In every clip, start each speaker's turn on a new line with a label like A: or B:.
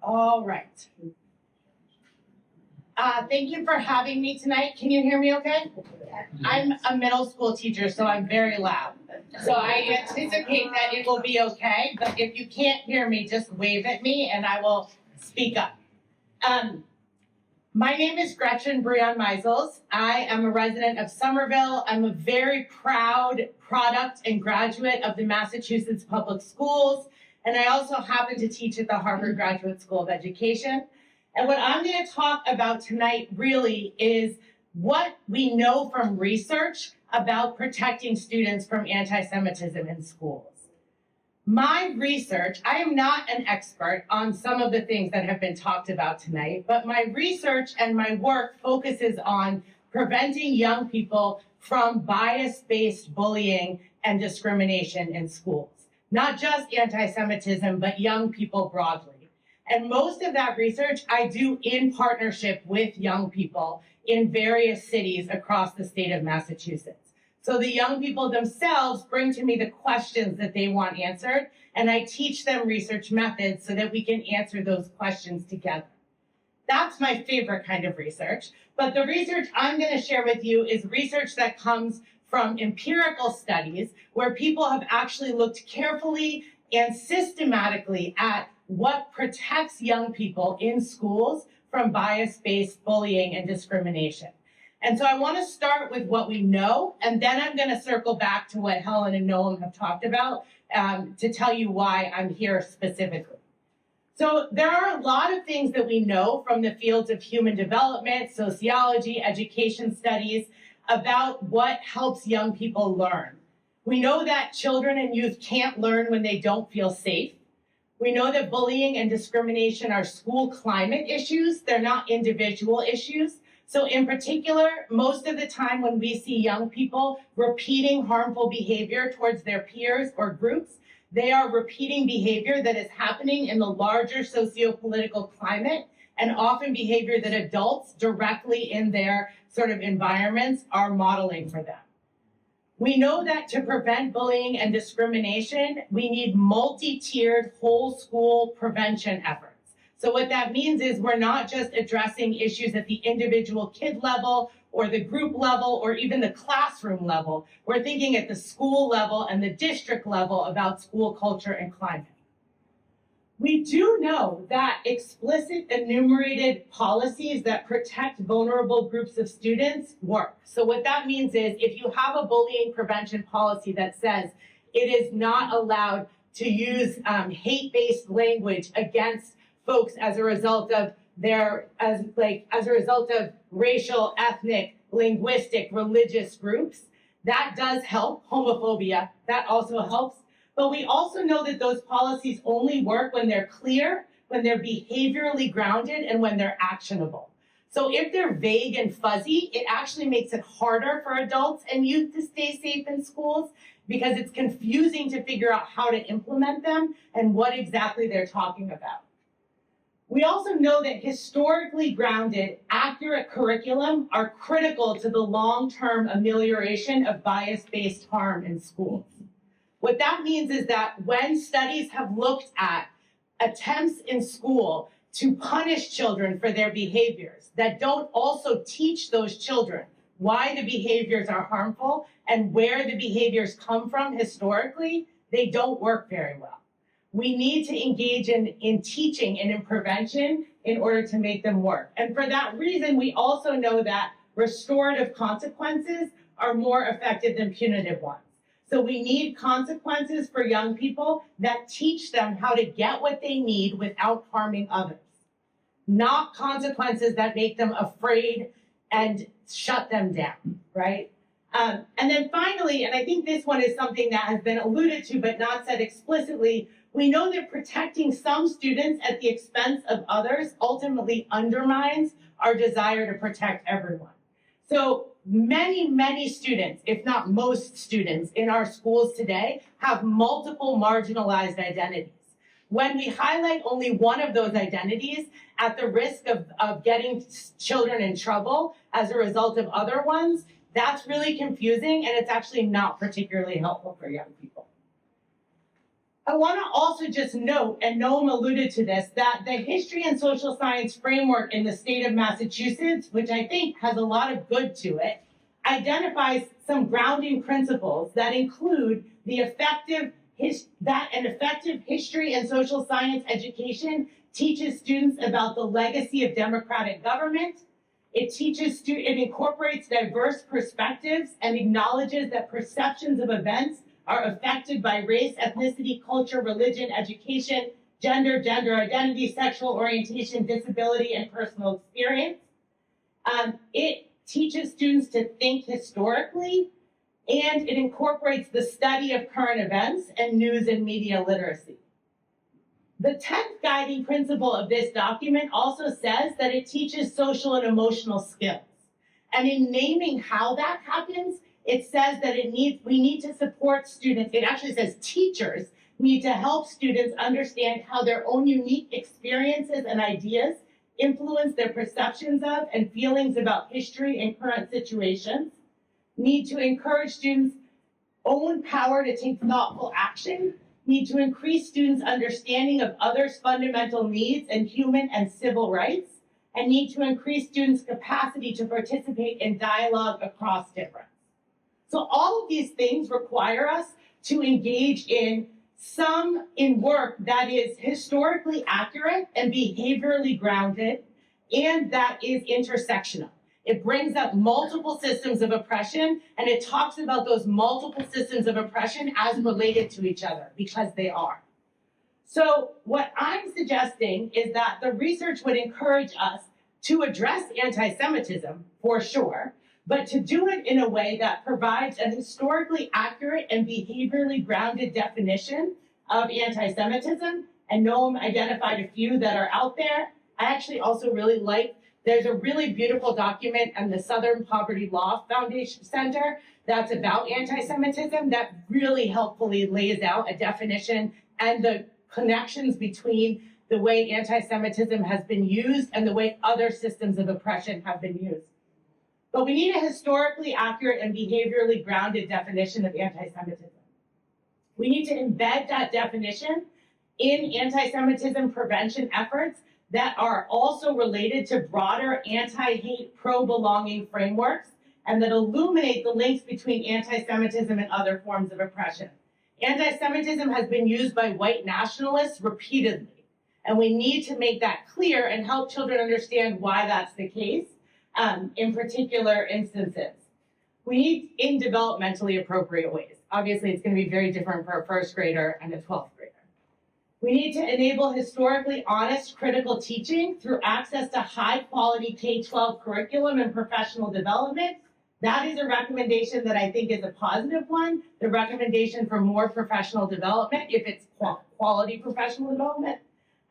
A: All right. Thank you for having me tonight. Can you hear me okay? I'm a middle school teacher, so I'm very loud. So I anticipate that it will be okay, but if you can't hear me, just wave at me and I will speak up. My name is Gretchen Brion-Meisels. I am a resident of Somerville. I'm a very proud product and graduate of the Massachusetts Public Schools, and I also happen to teach at the Harvard Graduate School of Education. And what I'm going to talk about tonight really is what we know from research about protecting students from anti-Semitism in schools. My research, I am not an expert on some of the things that have been talked about tonight, but my research and my work focuses on preventing young people from bias-based bullying and discrimination in schools. Not just anti-Semitism, but young people broadly. And most of that research I do in partnership with young people in various cities across the state of Massachusetts. So the young people themselves bring to me the questions that they want answered, and I teach them research methods so that we can answer those questions together. That's my favorite kind of research, but the research I'm going to share with you is research that comes from empirical studies where people have actually looked carefully and systematically at what protects young people in schools from bias-based bullying and discrimination. And so I want to start with what we know, and then I'm going to circle back to what Helen and Noam have talked about to tell you why I'm here specifically. So there are a lot of things that we know from the fields of human development, sociology, education studies about what helps young people learn. We know that children and youth can't learn when they don't feel safe. We know that bullying and discrimination are school climate issues. They're not individual issues. So in particular, most of the time when we see young people repeating harmful behavior towards their peers or groups, they are repeating behavior that is happening in the larger socio-political climate and often behavior that adults directly in their sort of environments are modeling for them. We know that to prevent bullying and discrimination, we need multi-tiered whole school prevention efforts. So what that means is we're not just addressing issues at the individual kid level or the group level or even the classroom level. We're thinking at the school level and the district level about school culture and climate. We do know that explicit enumerated policies that protect vulnerable groups of students work. So what that means is if you have a bullying prevention policy that says it is not allowed to use hate-based language against folks as a result of as a result of racial, ethnic, linguistic, religious groups, that does help. Homophobia, that also helps. But we also know that those policies only work when they're clear, when they're behaviorally grounded, and when they're actionable. So if they're vague and fuzzy, it actually makes it harder for adults and youth to stay safe in schools because it's confusing to figure out how to implement them and what exactly they're talking about. We also know that historically grounded, accurate curriculum are critical to the long-term amelioration of bias-based harm in schools. What that means is that when studies have looked at attempts in school to punish children for their behaviors that don't also teach those children why the behaviors are harmful and where the behaviors come from historically, they don't work very well. We need to engage in teaching and in prevention in order to make them work. And for that reason, we also know that restorative consequences are more effective than punitive ones. So we need consequences for young people that teach them how to get what they need without harming others, not consequences that make them afraid and shut them down, right? And then finally, and I think this one is something that has been alluded to but not said explicitly, we know that protecting some students at the expense of others ultimately undermines our desire to protect everyone. So many students, if not most students in our schools today, have multiple marginalized identities. When we highlight only one of those identities at the risk of getting children in trouble as a result of other ones, that's really confusing and it's actually not particularly helpful for young people. I want to also just note, and Noam alluded to this, that the history and social science framework in the state of Massachusetts, which I think has a lot of good to it, identifies some grounding principles that include that an effective history and social science education teaches students about the legacy of democratic government. It incorporates diverse perspectives and acknowledges that perceptions of events are affected by race, ethnicity, culture, religion, education, gender identity, sexual orientation, disability, and personal experience. It teaches students to think historically, and it incorporates the study of current events and news and media literacy. The 10th guiding principle of this document also says that it teaches social and emotional skills. And in naming how that happens, it says that we need to support students. It actually says teachers need to help students understand how their own unique experiences and ideas influence their perceptions of and feelings about history and current situations, need to encourage students' own power to take thoughtful action, need to increase students' understanding of others' fundamental needs and human and civil rights, and need to increase students' capacity to participate in dialogue across difference. So all of these things require us to engage in work that is historically accurate and behaviorally grounded, and that is intersectional. It brings up multiple systems of oppression, and it talks about those multiple systems of oppression as related to each other, because they are. So what I'm suggesting is that the research would encourage us to address anti-Semitism, for sure, but to do it in a way that provides a historically accurate and behaviorally grounded definition of anti-Semitism. And Noam identified a few that are out there. I actually also really like, there's a really beautiful document on the Southern Poverty Law Foundation Center that's about anti-Semitism that really helpfully lays out a definition and the connections between the way anti-Semitism has been used and the way other systems of oppression have been used. But we need a historically accurate and behaviorally grounded definition of anti-Semitism. We need to embed that definition in anti-Semitism prevention efforts that are also related to broader anti-hate, pro-belonging frameworks, and that illuminate the links between anti-Semitism and other forms of oppression. Anti-Semitism has been used by white nationalists repeatedly, and we need to make that clear and help children understand why that's the case in particular instances. We need in developmentally appropriate ways. Obviously, it's going to be very different for a first grader and a 12th grader. We need to enable historically honest, critical teaching through access to high-quality K-12 curriculum and professional development. That is a recommendation that I think is a positive one, the recommendation for more professional development, if it's quality professional development.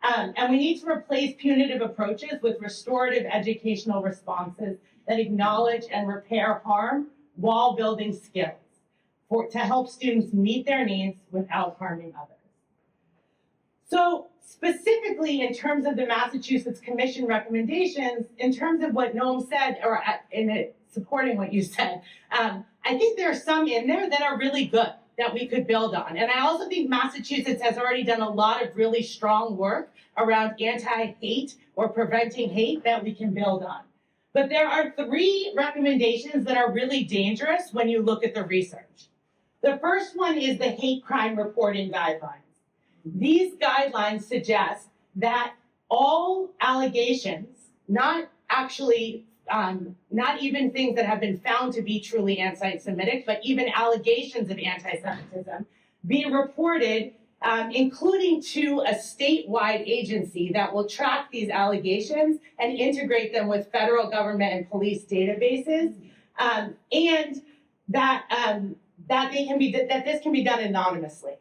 A: And we need to replace punitive approaches with restorative educational responses that acknowledge and repair harm while building skills to help students meet their needs without harming others. So specifically in terms of the Massachusetts Commission recommendations, in terms of what Noam said, or supporting what you said, I think there are some in there that are really good that we could build on. And I also think Massachusetts has already done a lot of really strong work around anti-hate or preventing hate that we can build on. But there are 3 recommendations that are really dangerous when you look at the research. The first one is the hate crime reporting guidelines. These guidelines suggest that all allegations, not even things that have been found to be truly anti-Semitic, but even allegations of anti-Semitism, be reported, including to a statewide agency that will track these allegations and integrate them with federal government and police databases, and that this can be done anonymously.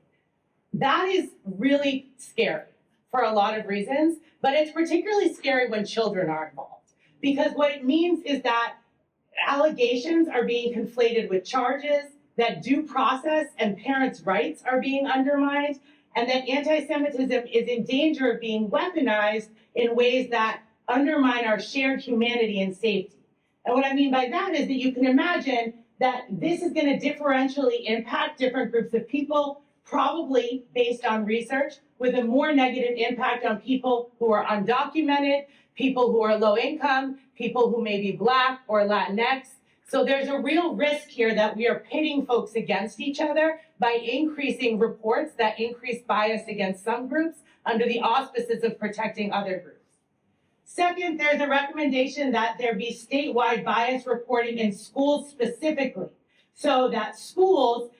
A: That is really scary for a lot of reasons, but it's particularly scary when children are involved, because what it means is that allegations are being conflated with charges, that due process and parents' rights are being undermined, and that anti-Semitism is in danger of being weaponized in ways that undermine our shared humanity and safety. And what I mean by that is that you can imagine that this is going to differentially impact different groups of people, probably based on research, with a more negative impact on people who are undocumented, people who are low income, people who may be Black or Latinx. So there's a real risk here that we are pitting folks against each other by increasing reports that increase bias against some groups under the auspices of protecting other groups. Second, there's a recommendation that there be statewide bias reporting in schools specifically, so that schools,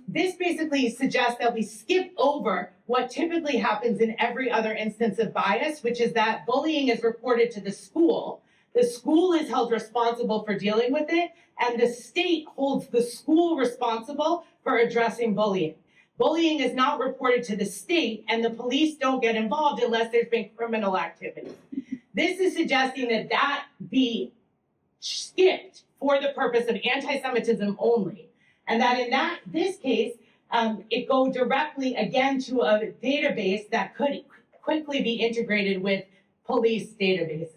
A: this basically suggests that we skip over what typically happens in every other instance of bias, which is that bullying is reported to the school. The school is held responsible for dealing with it, and the state holds the school responsible for addressing bullying. Bullying is not reported to the state, and the police don't get involved unless there's been criminal activity. This is suggesting that that be skipped for the purpose of anti-Semitism only, and that in this case, it go directly again to a database that could quickly be integrated with police databases.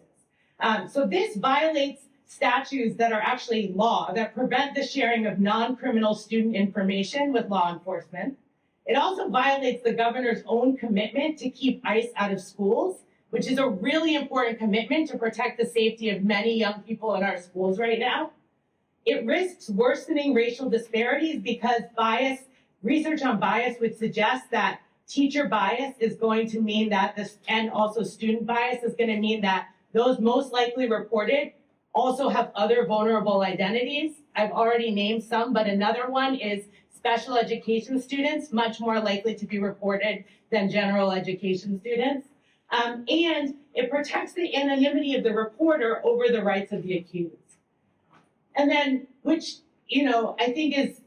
A: So this violates statutes that are actually law that prevent the sharing of non-criminal student information with law enforcement. It also violates the governor's own commitment to keep ICE out of schools, which is a really important commitment to protect the safety of many young people in our schools right now. It risks worsening racial disparities because research on bias would suggest that teacher bias is going to mean that and also student bias is going to mean that those most likely reported also have other vulnerable identities. I've already named some, but another one is special education students, much more likely to be reported than general education students. And it protects the anonymity of the reporter over the rights of the accused. And then, which, I think is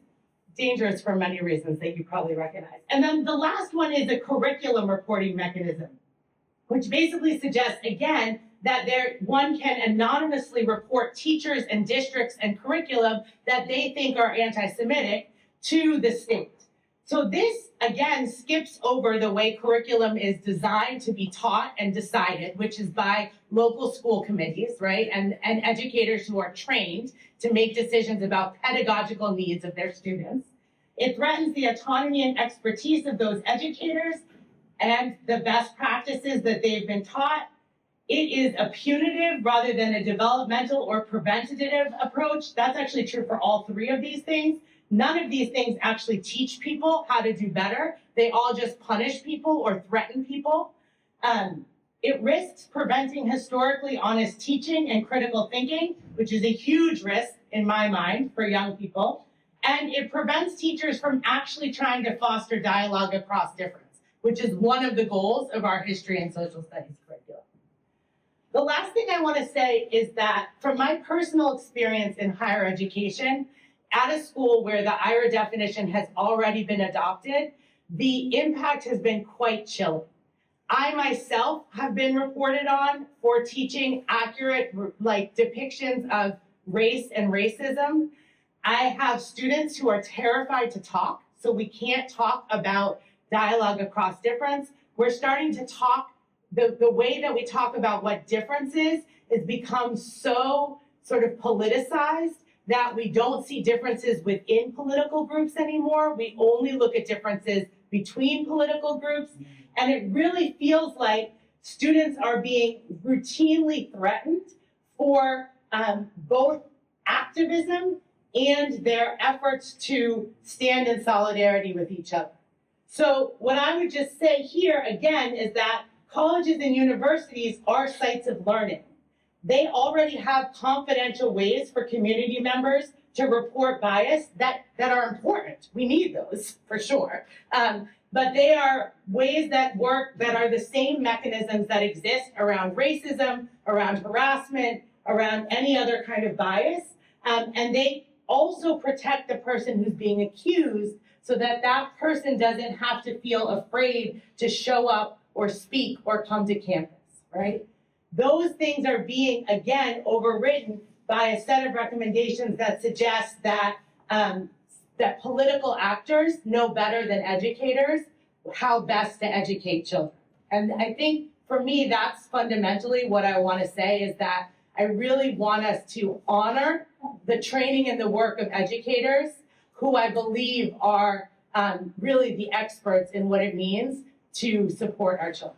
A: dangerous for many reasons that you probably recognize. And then the last one is a curriculum reporting mechanism, which basically suggests, again, that one can anonymously report teachers and districts and curriculum that they think are anti-Semitic to the state. So this, again, skips over the way curriculum is designed to be taught and decided, which is by local school committees, right? And educators who are trained to make decisions about pedagogical needs of their students. It threatens the autonomy and expertise of those educators and the best practices that they've been taught. It is a punitive rather than a developmental or preventative approach. That's actually true for all three of these things. None of these things actually teach people how to do better. They all just punish people or threaten people. It risks preventing historically honest teaching and critical thinking, which is a huge risk in my mind for young people. And it prevents teachers from actually trying to foster dialogue across difference, which is one of the goals of our history and social studies curriculum. The last thing I want to say is that from my personal experience in higher education, at a school where the IHRA definition has already been adopted, the impact has been quite chilling. I myself have been reported on for teaching accurate depictions of race and racism. I have students who are terrified to talk, so we can't talk about dialogue across difference. We're starting to talk, the way that we talk about what difference is become so sort of politicized that we don't see differences within political groups anymore. We only look at differences between political groups. And it really feels like students are being routinely threatened for both activism and their efforts to stand in solidarity with each other. So what I would just say here again is that colleges and universities are sites of learning. They already have confidential ways for community members to report bias that are important. We need those for sure. But they are ways that work that are the same mechanisms that exist around racism, around harassment, around any other kind of bias. And they also protect the person who's being accused so that that person doesn't have to feel afraid to show up or speak or come to campus, right? Those things are being, again, overridden by a set of recommendations that suggest that, that political actors know better than educators how best to educate children. And I think, for me, that's fundamentally what I want to say is that I really want us to honor the training and the work of educators who I believe are really the experts in what it means to support our children.